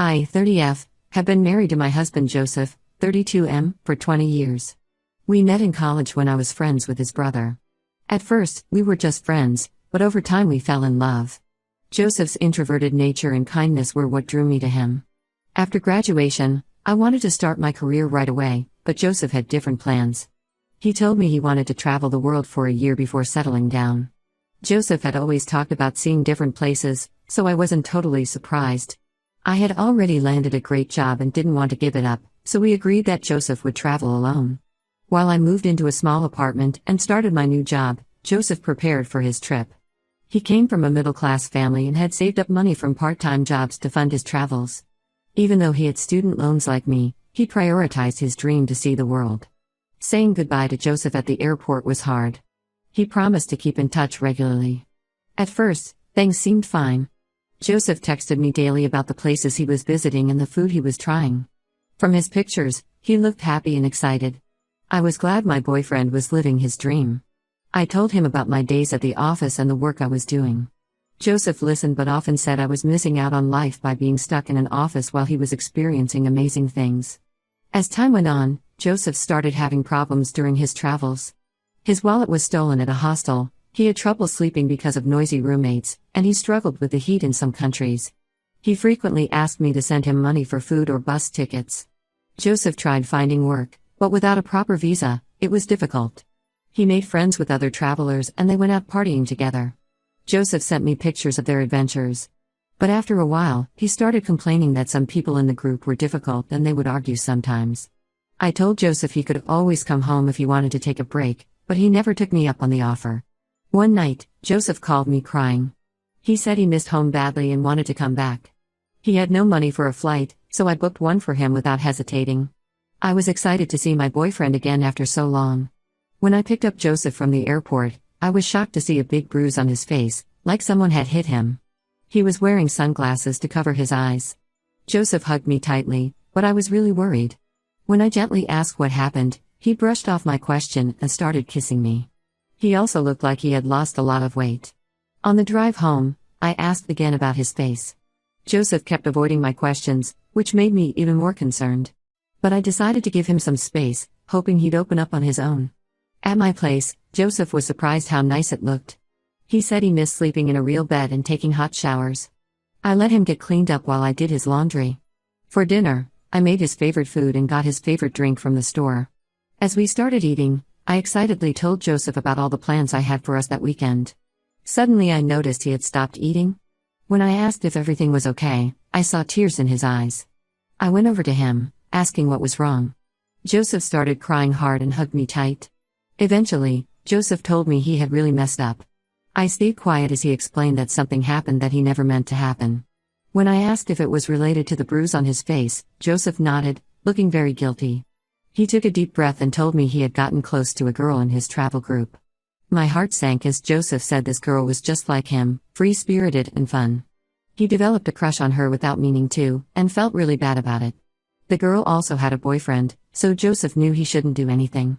I, 30F, have been married to my husband Joseph, 32M, for 20 years. We met in college when I was friends with his brother. At first, we were just friends, but over time we fell in love. Joseph's introverted nature and kindness were what drew me to him. After graduation, I wanted to start my career right away, but Joseph had different plans. He told me he wanted to travel the world for a year before settling down. Joseph had always talked about seeing different places, so I wasn't totally surprised. I had already landed a great job and didn't want to give it up, so we agreed that Joseph would travel alone. While I moved into a small apartment and started my new job, Joseph prepared for his trip. He came from a middle-class family and had saved up money from part-time jobs to fund his travels. Even though he had student loans like me, he prioritized his dream to see the world. Saying goodbye to Joseph at the airport was hard. He promised to keep in touch regularly. At first, things seemed fine. Joseph texted me daily about the places he was visiting and the food he was trying. From his pictures, he looked happy and excited. I was glad my boyfriend was living his dream. I told him about my days at the office and the work I was doing. Joseph listened but often said I was missing out on life by being stuck in an office while he was experiencing amazing things. As time went on, Joseph started having problems during his travels. His wallet was stolen at a hostel, he had trouble sleeping because of noisy roommates, and he struggled with the heat in some countries. He frequently asked me to send him money for food or bus tickets. Joseph tried finding work, but without a proper visa, it was difficult. He made friends with other travelers and they went out partying together. Joseph sent me pictures of their adventures. But after a while, he started complaining that some people in the group were difficult and they would argue sometimes. I told Joseph he could always come home if he wanted to take a break, but he never took me up on the offer. One night, Joseph called me crying. He said he missed home badly and wanted to come back. He had no money for a flight, so I booked one for him without hesitating. I was excited to see my boyfriend again after so long. When I picked up Joseph from the airport, I was shocked to see a big bruise on his face, like someone had hit him. He was wearing sunglasses to cover his eyes. Joseph hugged me tightly, but I was really worried. When I gently asked what happened, he brushed off my question and started kissing me. He also looked like he had lost a lot of weight. On the drive home, I asked again about his face. Joseph kept avoiding my questions, which made me even more concerned. But I decided to give him some space, hoping he'd open up on his own. At my place, Joseph was surprised how nice it looked. He said he missed sleeping in a real bed and taking hot showers. I let him get cleaned up while I did his laundry. For dinner, I made his favorite food and got his favorite drink from the store. As we started eating, I excitedly told Joseph about all the plans I had for us that weekend. Suddenly I noticed he had stopped eating. When I asked if everything was okay, I saw tears in his eyes. I went over to him, asking what was wrong. Joseph started crying hard and hugged me tight. Eventually, Joseph told me he had really messed up. I stayed quiet as he explained that something happened that he never meant to happen. When I asked if it was related to the bruise on his face, Joseph nodded, looking very guilty. He took a deep breath and told me he had gotten close to a girl in his travel group. My heart sank as Joseph said this girl was just like him, free-spirited and fun. He developed a crush on her without meaning to, and felt really bad about it. The girl also had a boyfriend, so Joseph knew he shouldn't do anything.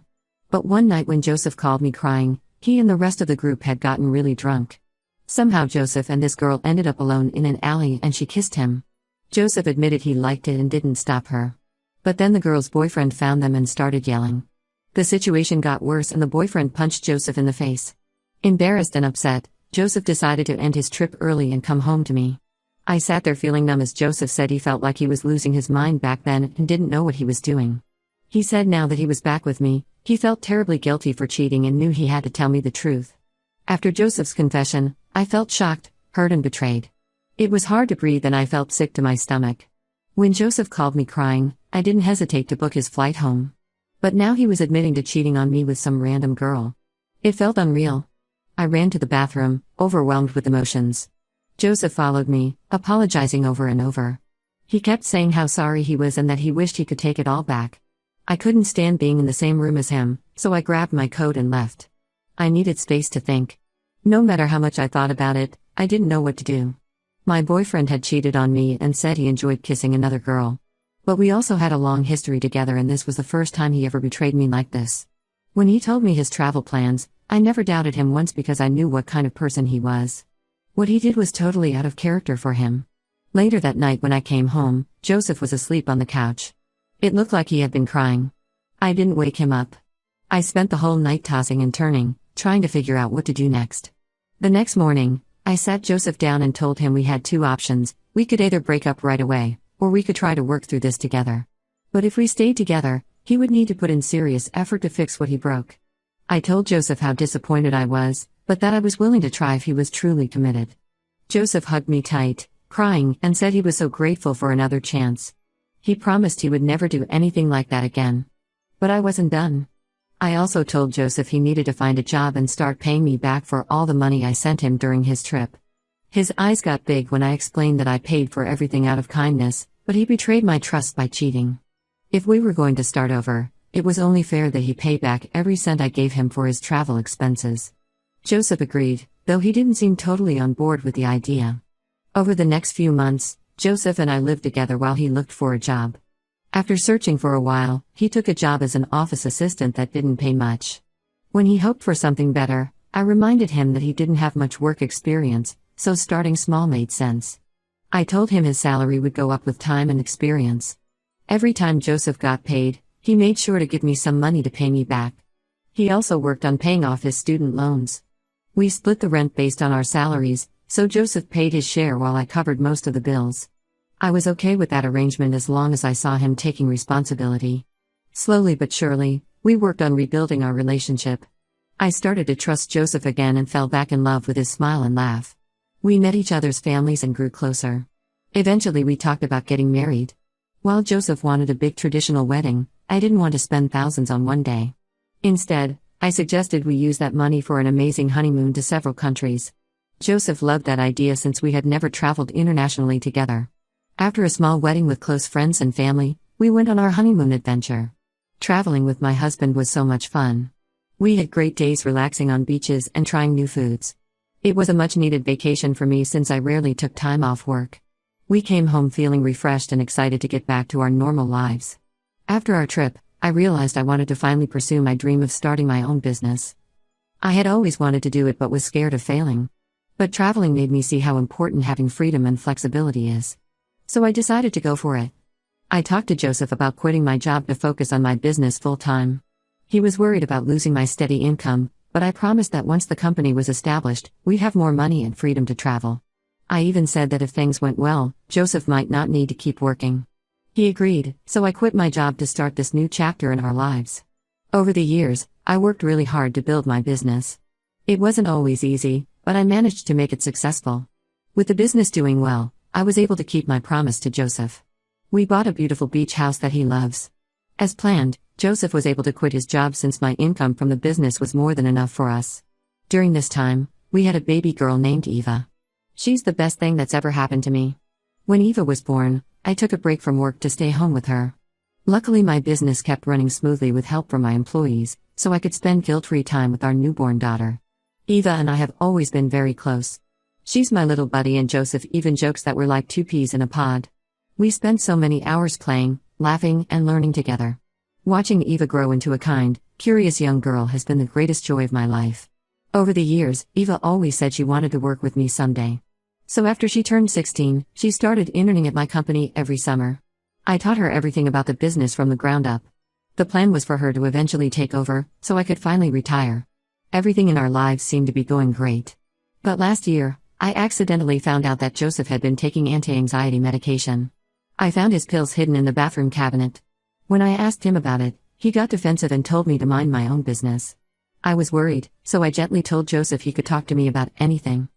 But one night when Joseph called me crying, he and the rest of the group had gotten really drunk. Somehow Joseph and this girl ended up alone in an alley and she kissed him. Joseph admitted he liked it and didn't stop her. But then the girl's boyfriend found them and started yelling. The situation got worse and the boyfriend punched Joseph in the face. Embarrassed and upset, Joseph decided to end his trip early and come home to me. I sat there feeling numb as Joseph said he felt like he was losing his mind back then and didn't know what he was doing. He said now that he was back with me, he felt terribly guilty for cheating and knew he had to tell me the truth. After Joseph's confession, I felt shocked, hurt and betrayed. It was hard to breathe and I felt sick to my stomach. When Joseph called me crying, I didn't hesitate to book his flight home. But now he was admitting to cheating on me with some random girl. It felt unreal. I ran to the bathroom, overwhelmed with emotions. Joseph followed me, apologizing over and over. He kept saying how sorry he was and that he wished he could take it all back. I couldn't stand being in the same room as him, so I grabbed my coat and left. I needed space to think. No matter how much I thought about it, I didn't know what to do. My boyfriend had cheated on me and said he enjoyed kissing another girl. But we also had a long history together and this was the first time he ever betrayed me like this. When he told me his travel plans, I never doubted him once because I knew what kind of person he was. What he did was totally out of character for him. Later that night when I came home, Joseph was asleep on the couch. It looked like he had been crying. I didn't wake him up. I spent the whole night tossing and turning, trying to figure out what to do next. The next morning, I sat Joseph down and told him we had two options: we could either break up right away, or we could try to work through this together. But if we stayed together, he would need to put in serious effort to fix what he broke. I told Joseph how disappointed I was, but that I was willing to try if he was truly committed. Joseph hugged me tight, crying, and said he was so grateful for another chance. He promised he would never do anything like that again. But I wasn't done. I also told Joseph he needed to find a job and start paying me back for all the money I sent him during his trip. His eyes got big when I explained that I paid for everything out of kindness, but he betrayed my trust by cheating. If we were going to start over, it was only fair that he pay back every cent I gave him for his travel expenses. Joseph agreed, though he didn't seem totally on board with the idea. Over the next few months, Joseph and I lived together while he looked for a job. After searching for a while, he took a job as an office assistant that didn't pay much. When he hoped for something better, I reminded him that he didn't have much work experience, so starting small made sense. I told him his salary would go up with time and experience. Every time Joseph got paid, he made sure to give me some money to pay me back. He also worked on paying off his student loans. We split the rent based on our salaries, so Joseph paid his share while I covered most of the bills. I was okay with that arrangement as long as I saw him taking responsibility. Slowly but surely, we worked on rebuilding our relationship. I started to trust Joseph again and fell back in love with his smile and laugh. We met each other's families and grew closer. Eventually we talked about getting married. While Joseph wanted a big traditional wedding, I didn't want to spend thousands on one day. Instead, I suggested we use that money for an amazing honeymoon to several countries. Joseph loved that idea since we had never traveled internationally together. After a small wedding with close friends and family, we went on our honeymoon adventure. Traveling with my husband was so much fun. We had great days relaxing on beaches and trying new foods. It was a much-needed vacation for me since I rarely took time off work. We came home feeling refreshed and excited to get back to our normal lives. After our trip, I realized I wanted to finally pursue my dream of starting my own business. I had always wanted to do it but was scared of failing. But traveling made me see how important having freedom and flexibility is. So I decided to go for it. I talked to Joseph about quitting my job to focus on my business full-time. He was worried about losing my steady income, but I promised that once the company was established, we'd have more money and freedom to travel. I even said that if things went well, Joseph might not need to keep working. He agreed, so I quit my job to start this new chapter in our lives. Over the years, I worked really hard to build my business. It wasn't always easy, but I managed to make it successful. With the business doing well, I was able to keep my promise to Joseph. We bought a beautiful beach house that he loves. As planned, Joseph was able to quit his job since my income from the business was more than enough for us. During this time, we had a baby girl named Eva. She's the best thing that's ever happened to me. When Eva was born, I took a break from work to stay home with her. Luckily, my business kept running smoothly with help from my employees, so I could spend guilt-free time with our newborn daughter. Eva and I have always been very close. She's my little buddy, and Joseph even jokes that we're like two peas in a pod. We spend so many hours playing, laughing, and learning together. Watching Eva grow into a kind, curious young girl has been the greatest joy of my life. Over the years, Eva always said she wanted to work with me someday. So after she turned 16, she started interning at my company every summer. I taught her everything about the business from the ground up. The plan was for her to eventually take over, so I could finally retire. Everything in our lives seemed to be going great. But last year, I accidentally found out that Joseph had been taking anti-anxiety medication. I found his pills hidden in the bathroom cabinet. When I asked him about it, he got defensive and told me to mind my own business. I was worried, so I gently told Joseph he could talk to me about anything.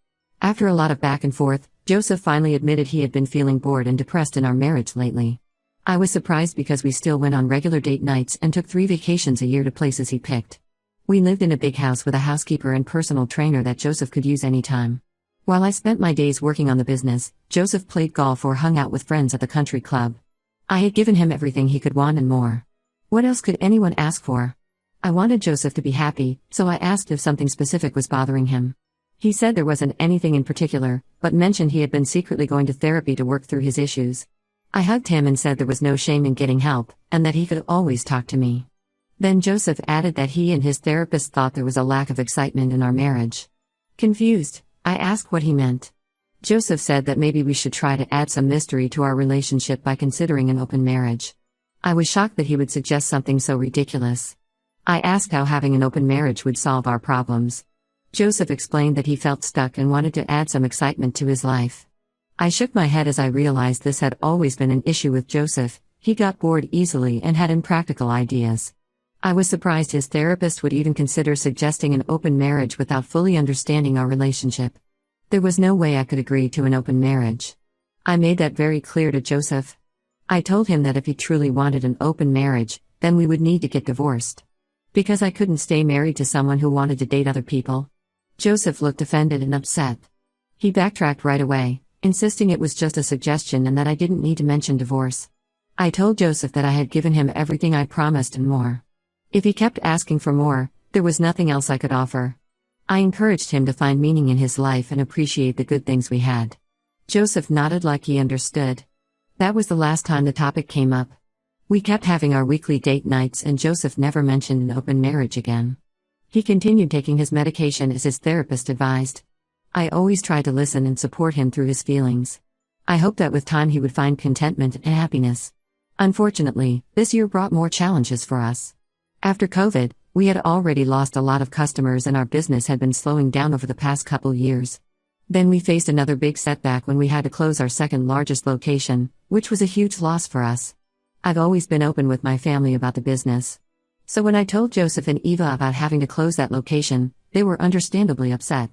After a lot of back and forth, Joseph finally admitted he had been feeling bored and depressed in our marriage lately. I was surprised because we still went on regular date nights and took 3 vacations a year to places he picked. We lived in a big house with a housekeeper and personal trainer that Joseph could use anytime. While I spent my days working on the business, Joseph played golf or hung out with friends at the country club. I had given him everything he could want and more. What else could anyone ask for? I wanted Joseph to be happy, so I asked if something specific was bothering him. He said there wasn't anything in particular, but mentioned he had been secretly going to therapy to work through his issues. I hugged him and said there was no shame in getting help, and that he could always talk to me. Then Joseph added that he and his therapist thought there was a lack of excitement in our marriage. Confused, I asked what he meant. Joseph said that maybe we should try to add some mystery to our relationship by considering an open marriage. I was shocked that he would suggest something so ridiculous. I asked how having an open marriage would solve our problems. Joseph explained that he felt stuck and wanted to add some excitement to his life. I shook my head as I realized this had always been an issue with Joseph. He got bored easily and had impractical ideas. I was surprised his therapist would even consider suggesting an open marriage without fully understanding our relationship. There was no way I could agree to an open marriage. I made that very clear to Joseph. I told him that if he truly wanted an open marriage, then we would need to get divorced. Because I couldn't stay married to someone who wanted to date other people. Joseph looked offended and upset. He backtracked right away, insisting it was just a suggestion and that I didn't need to mention divorce. I told Joseph that I had given him everything I promised and more. If he kept asking for more, there was nothing else I could offer. I encouraged him to find meaning in his life and appreciate the good things we had. Joseph nodded like he understood. That was the last time the topic came up. We kept having our weekly date nights and Joseph never mentioned an open marriage again. He continued taking his medication as his therapist advised. I always tried to listen and support him through his feelings. I hoped that with time he would find contentment and happiness. Unfortunately, this year brought more challenges for us. After COVID, we had already lost a lot of customers and our business had been slowing down over the past couple years. Then we faced another big setback when we had to close our second largest location, which was a huge loss for us. I've always been open with my family about the business. So when I told Joseph and Eva about having to close that location, they were understandably upset.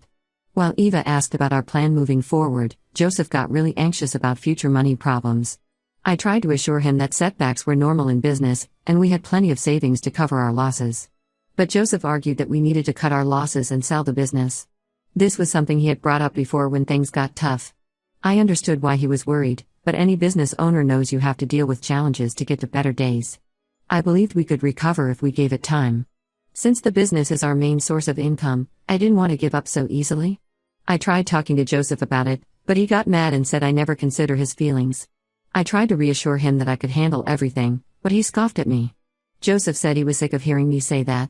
While Eva asked about our plan moving forward, Joseph got really anxious about future money problems. I tried to assure him that setbacks were normal in business, and we had plenty of savings to cover our losses. But Joseph argued that we needed to cut our losses and sell the business. This was something he had brought up before when things got tough. I understood why he was worried, but any business owner knows you have to deal with challenges to get to better days. I believed we could recover if we gave it time. Since the business is our main source of income, I didn't want to give up so easily. I tried talking to Joseph about it, but he got mad and said I never consider his feelings. I tried to reassure him that I could handle everything, but he scoffed at me. Joseph said he was sick of hearing me say that.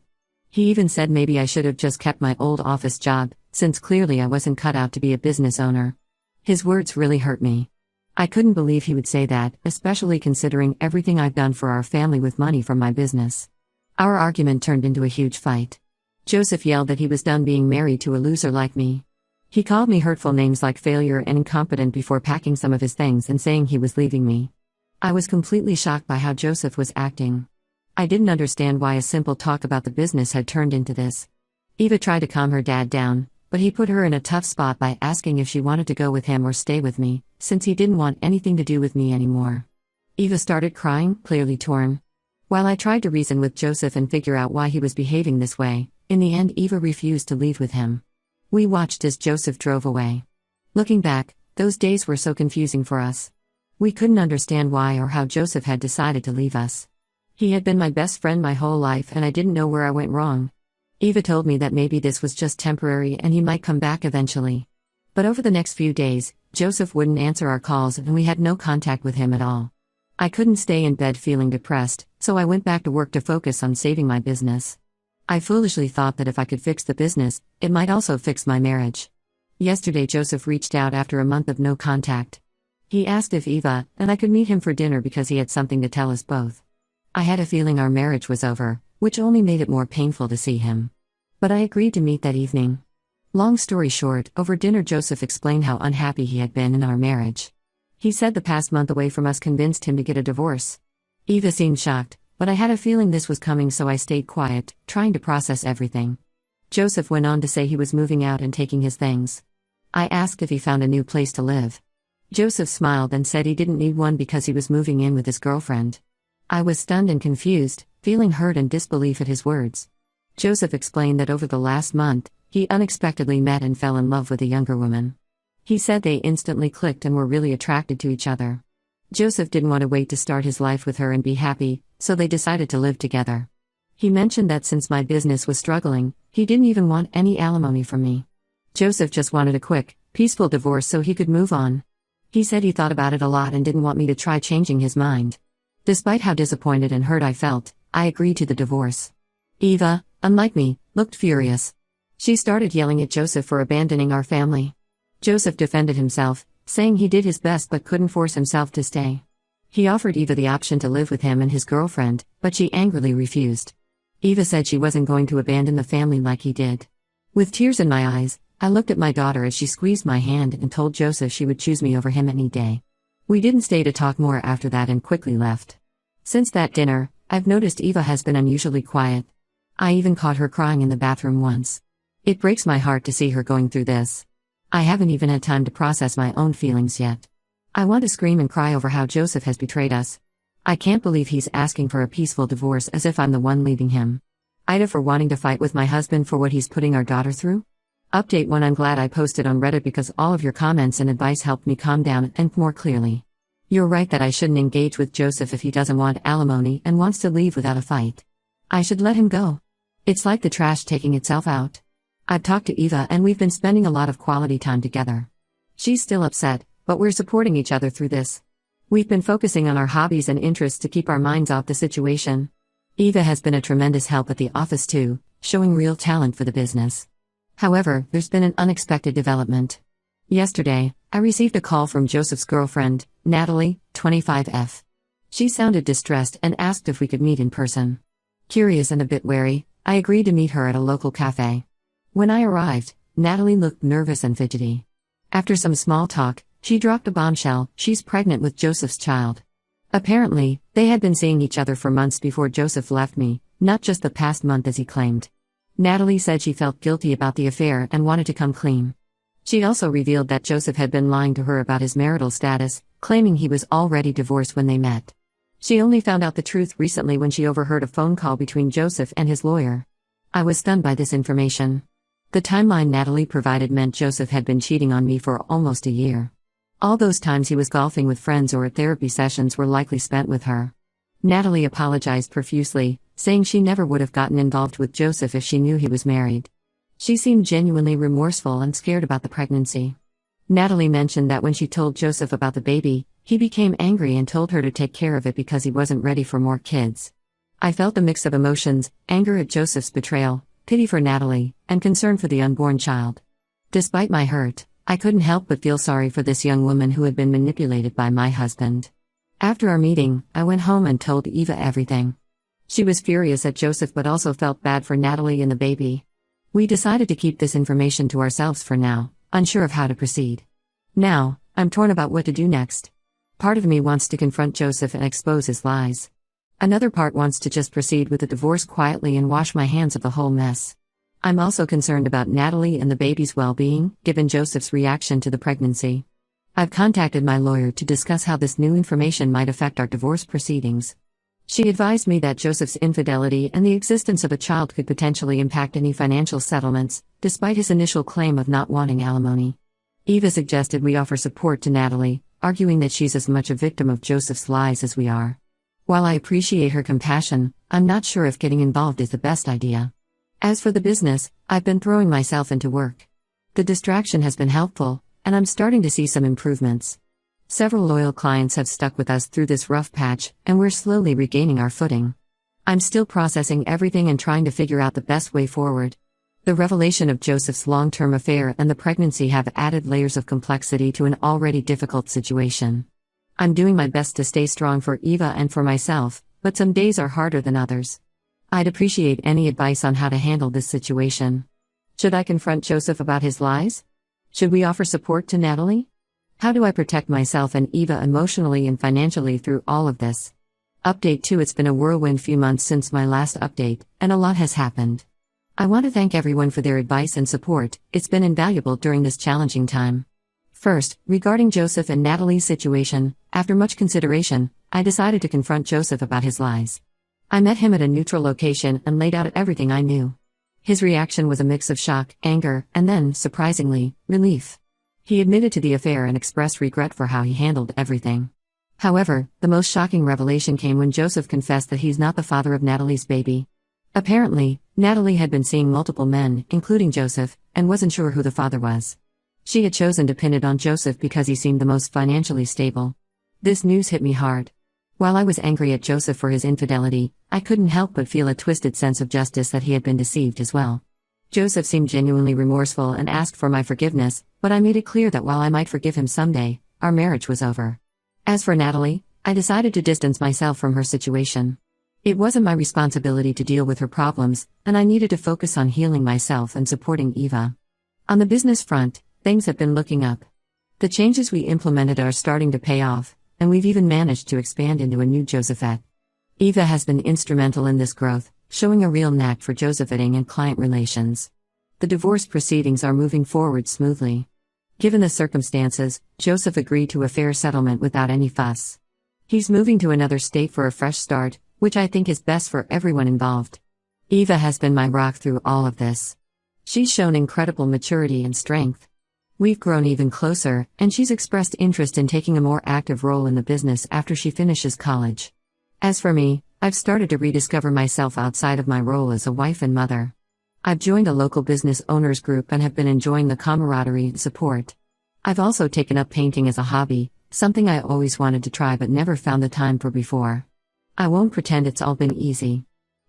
He even said maybe I should have just kept my old office job, since clearly I wasn't cut out to be a business owner. His words really hurt me. I couldn't believe he would say that, especially considering everything I've done for our family with money from my business. Our argument turned into a huge fight. Joseph yelled that he was done being married to a loser like me. He called me hurtful names like failure and incompetent before packing some of his things and saying he was leaving me. I was completely shocked by how Joseph was acting. I didn't understand why a simple talk about the business had turned into this. Eva tried to calm her dad down, but he put her in a tough spot by asking if she wanted to go with him or stay with me, since he didn't want anything to do with me anymore. Eva started crying, clearly torn. While I tried to reason with Joseph and figure out why he was behaving this way, in the end Eva refused to leave with him. We watched as Joseph drove away. Looking back, those days were so confusing for us. We couldn't understand why or how Joseph had decided to leave us. He had been my best friend my whole life and I didn't know where I went wrong. Eva told me that maybe this was just temporary and he might come back eventually. But over the next few days, Joseph wouldn't answer our calls and we had no contact with him at all. I couldn't stay in bed feeling depressed, so I went back to work to focus on saving my business. I foolishly thought that if I could fix the business, it might also fix my marriage. Yesterday Joseph reached out after a month of no contact. He asked if Eva and I could meet him for dinner because he had something to tell us both. I had a feeling our marriage was over, which only made it more painful to see him. But I agreed to meet that evening. Long story short, over dinner Joseph explained how unhappy he had been in our marriage. He said the past month away from us convinced him to get a divorce. Eva seemed shocked, but I had a feeling this was coming, so I stayed quiet, trying to process everything. Joseph went on to say he was moving out and taking his things. I asked if he found a new place to live. Joseph smiled and said he didn't need one because he was moving in with his girlfriend. I was stunned and confused, feeling hurt and disbelief at his words. Joseph explained that over the last month, he unexpectedly met and fell in love with a younger woman. He said they instantly clicked and were really attracted to each other. Joseph didn't want to wait to start his life with her and be happy, so they decided to live together. He mentioned that since my business was struggling, he didn't even want any alimony from me. Joseph just wanted a quick, peaceful divorce so he could move on. He said he thought about it a lot and didn't want me to try changing his mind. Despite how disappointed and hurt I felt, I agreed to the divorce. Eva, unlike me, looked furious. She started yelling at Joseph for abandoning our family. Joseph defended himself, saying he did his best but couldn't force himself to stay. He offered Eva the option to live with him and his girlfriend, but she angrily refused. Eva said she wasn't going to abandon the family like he did. With tears in my eyes, I looked at my daughter as she squeezed my hand and told Joseph she would choose me over him any day. We didn't stay to talk more after that and quickly left. Since that dinner, I've noticed Eva has been unusually quiet. I even caught her crying in the bathroom once. It breaks my heart to see her going through this. I haven't even had time to process my own feelings yet. I want to scream and cry over how Joseph has betrayed us. I can't believe he's asking for a peaceful divorce as if I'm the one leaving him. Ida for wanting to fight with my husband for what he's putting our daughter through? Update 1. I'm glad I posted on Reddit because all of your comments and advice helped me calm down and think more clearly. You're right that I shouldn't engage with Joseph if he doesn't want alimony and wants to leave without a fight. I should let him go. It's like the trash taking itself out. I've talked to Eva and we've been spending a lot of quality time together. She's still upset, but we're supporting each other through this. We've been focusing on our hobbies and interests to keep our minds off the situation. Eva has been a tremendous help at the office too, showing real talent for the business. However, there's been an unexpected development. Yesterday, I received a call from Joseph's girlfriend, Natalie, 25F. She sounded distressed and asked if we could meet in person. Curious and a bit wary, I agreed to meet her at a local cafe. When I arrived, Natalie looked nervous and fidgety. After some small talk, she dropped a bombshell: she's pregnant with Joseph's child. Apparently, they had been seeing each other for months before Joseph left me, not just the past month as he claimed. Natalie said she felt guilty about the affair and wanted to come clean. She also revealed that Joseph had been lying to her about his marital status, claiming he was already divorced when they met. She only found out the truth recently when she overheard a phone call between Joseph and his lawyer. I was stunned by this information. The timeline Natalie provided meant Joseph had been cheating on me for almost a year. All those times he was golfing with friends or at therapy sessions were likely spent with her. Natalie apologized profusely, saying she never would have gotten involved with Joseph if she knew he was married. She seemed genuinely remorseful and scared about the pregnancy. Natalie mentioned that when she told Joseph about the baby, he became angry and told her to take care of it because he wasn't ready for more kids. I felt a mix of emotions: anger at Joseph's betrayal, pity for Natalie, and concern for the unborn child. Despite my hurt, I couldn't help but feel sorry for this young woman who had been manipulated by my husband. After our meeting, I went home and told Eva everything. She was furious at Joseph but also felt bad for Natalie and the baby. We decided to keep this information to ourselves for now, unsure of how to proceed. Now, I'm torn about what to do next. Part of me wants to confront Joseph and expose his lies. Another part wants to just proceed with the divorce quietly and wash my hands of the whole mess. I'm also concerned about Natalie and the baby's well-being, given Joseph's reaction to the pregnancy. I've contacted my lawyer to discuss how this new information might affect our divorce proceedings. She advised me that Joseph's infidelity and the existence of a child could potentially impact any financial settlements, despite his initial claim of not wanting alimony. Eva suggested we offer support to Natalie, arguing that she's as much a victim of Joseph's lies as we are. While I appreciate her compassion, I'm not sure if getting involved is the best idea. As for the business, I've been throwing myself into work. The distraction has been helpful, and I'm starting to see some improvements. Several loyal clients have stuck with us through this rough patch, and we're slowly regaining our footing. I'm still processing everything and trying to figure out the best way forward. The revelation of Joseph's long-term affair and the pregnancy have added layers of complexity to an already difficult situation. I'm doing my best to stay strong for Eva and for myself, but some days are harder than others. I'd appreciate any advice on how to handle this situation. Should I confront Joseph about his lies? Should we offer support to Natalie? How do I protect myself and Eva emotionally and financially through all of this? Update 2. It's been a whirlwind few months since my last update, and a lot has happened. I want to thank everyone for their advice and support. It's been invaluable during this challenging time. First, regarding Joseph and Natalie's situation, after much consideration, I decided to confront Joseph about his lies. I met him at a neutral location and laid out everything I knew. His reaction was a mix of shock, anger, and then, surprisingly, relief. He admitted to the affair and expressed regret for how he handled everything. However, the most shocking revelation came when Joseph confessed that he's not the father of Natalie's baby. Apparently, Natalie had been seeing multiple men, including Joseph, and wasn't sure who the father was. She had chosen to pin it on Joseph because he seemed the most financially stable. This news hit me hard. While I was angry at Joseph for his infidelity, I couldn't help but feel a twisted sense of justice that he had been deceived as well. Joseph seemed genuinely remorseful and asked for my forgiveness, but I made it clear that while I might forgive him someday, our marriage was over. As for Natalie, I decided to distance myself from her situation. It wasn't my responsibility to deal with her problems, and I needed to focus on healing myself and supporting Eva. On the business front, things have been looking up. The changes we implemented are starting to pay off, and we've even managed to expand into a new Josephette. Eva has been instrumental in this growth, showing a real knack for Josephetting and client relations. The divorce proceedings are moving forward smoothly. Given the circumstances, Joseph agreed to a fair settlement without any fuss. He's moving to another state for a fresh start, which I think is best for everyone involved. Eva has been my rock through all of this. She's shown incredible maturity and strength. We've grown even closer, and she's expressed interest in taking a more active role in the business after she finishes college. As for me, I've started to rediscover myself outside of my role as a wife and mother. I've joined a local business owners group and have been enjoying the camaraderie and support. I've also taken up painting as a hobby, something I always wanted to try but never found the time for before. I won't pretend it's all been easy.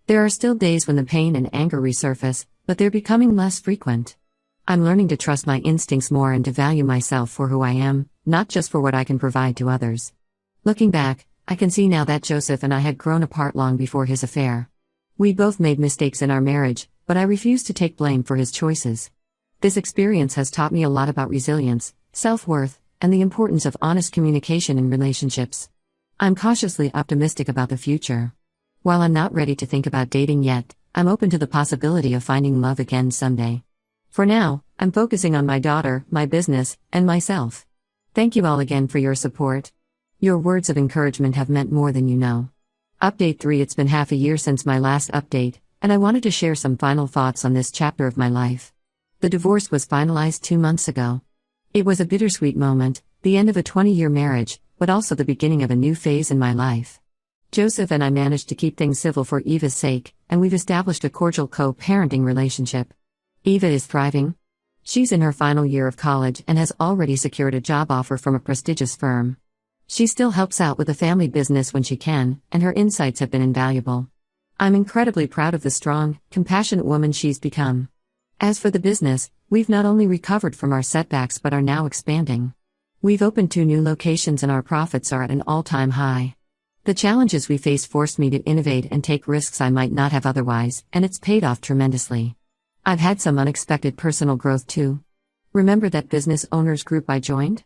There are still days when the pain and anger resurface, but they're becoming less frequent. I'm learning to trust my instincts more and to value myself for who I am, not just for what I can provide to others. Looking back, I can see now that Joseph and I had grown apart long before his affair. We both made mistakes in our marriage, but I refuse to take blame for his choices. This experience has taught me a lot about resilience, self-worth, and the importance of honest communication in relationships. I'm cautiously optimistic about the future. While I'm not ready to think about dating yet, I'm open to the possibility of finding love again someday. For now, I'm focusing on my daughter, my business, and myself. Thank you all again for your support. Your words of encouragement have meant more than you know. Update 3. It's been half a year since my last update, and I wanted to share some final thoughts on this chapter of my life. The divorce was finalized 2 months ago. It was a bittersweet moment, the end of a 20-year marriage, but also the beginning of a new phase in my life. Joseph and I managed to keep things civil for Eva's sake, and we've established a cordial co-parenting relationship. Eva is thriving. She's in her final year of college and has already secured a job offer from a prestigious firm. She still helps out with the family business when she can, and her insights have been invaluable. I'm incredibly proud of the strong, compassionate woman she's become. As for the business, we've not only recovered from our setbacks but are now expanding. We've opened 2 new locations and our profits are at an all-time high. The challenges we faced forced me to innovate and take risks I might not have otherwise, and it's paid off tremendously. I've had some unexpected personal growth too. Remember that business owners group I joined?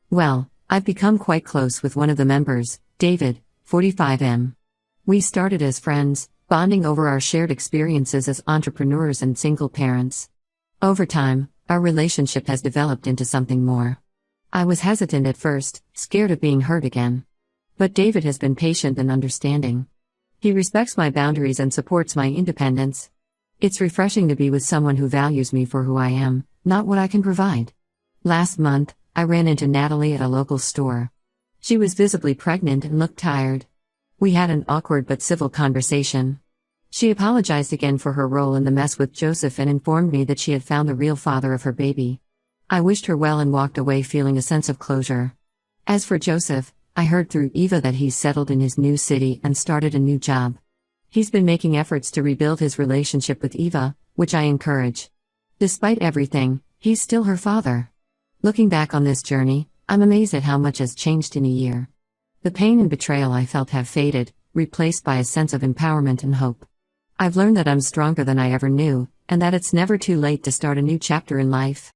Well, I've become quite close with one of the members, David, 45M. We started as friends, bonding over our shared experiences as entrepreneurs and single parents. Over time, our relationship has developed into something more. I was hesitant at first, scared of being hurt again. But David has been patient and understanding. He respects my boundaries and supports my independence. It's refreshing to be with someone who values me for who I am, not what I can provide. Last month, I ran into Natalie at a local store. She was visibly pregnant and looked tired. We had an awkward but civil conversation. She apologized again for her role in the mess with Joseph and informed me that she had found the real father of her baby. I wished her well and walked away feeling a sense of closure. As for Joseph, I heard through Eva that he's settled in his new city and started a new job. He's been making efforts to rebuild his relationship with Eva, which I encourage. Despite everything, he's still her father. Looking back on this journey, I'm amazed at how much has changed in a year. The pain and betrayal I felt have faded, replaced by a sense of empowerment and hope. I've learned that I'm stronger than I ever knew, and that it's never too late to start a new chapter in life.